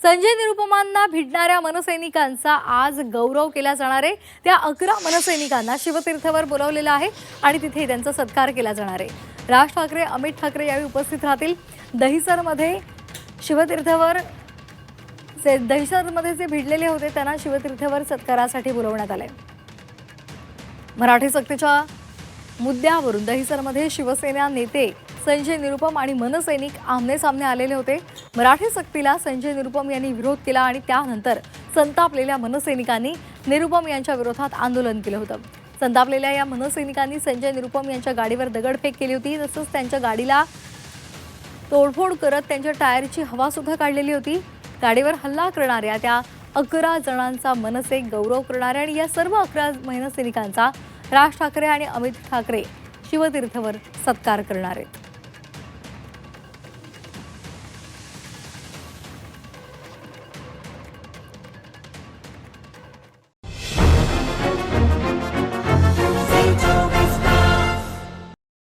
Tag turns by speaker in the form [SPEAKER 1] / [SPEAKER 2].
[SPEAKER 1] संजय निरुपमांना भिडणाऱ्या मनसैनिकांचा आज गौरव केला जाणार आहे। त्या 11 मनसैनिकांना शिवतीर्थवर बोलावलेलं आहे आणि तिथे त्यांचा सत्कार केला जाणार आहे। राज ठाकरे, अमित ठाकरे यावेळी उपस्थित राहतील। दहिसरमध्ये शिवतीर्थवर जे भिडलेले होते त्यांना शिवतीर्थवर सत्कारासाठी बोलवण्यात आले। मराठी सक्तीच्या मुद्द्यावरून दहिसरमध्ये शिवसेना नेते संजय निरुपम आणि मनसैनिक आमने-सामने आलेले होते। मराठी सक्तीला संजय निरुपम यांनी विरोध केला आणि त्यानंतर संतापलेल्या मनसैनिकांनी निरुपम यांच्या विरोधात आंदोलन केलं होतं। संतापलेल्या या मनसैनिकांनी संजय निरुपम यांच्या गाडीवर दगडफेक केली होती। तसंच त्यांच्या गाडीला तोडफोड करत त्यांच्या टायरची हवा सुद्धा काढलेली होती। गाडीवर हल्ला करणाऱ्या त्या 11 जणांचा मनसे गौरव करणाऱ्या आणि या सर्व 11 मनसैनिकांचा राज ठाकरे आणि अमित ठाकरे शिवतीर्थवर सत्कार करणार आहेत।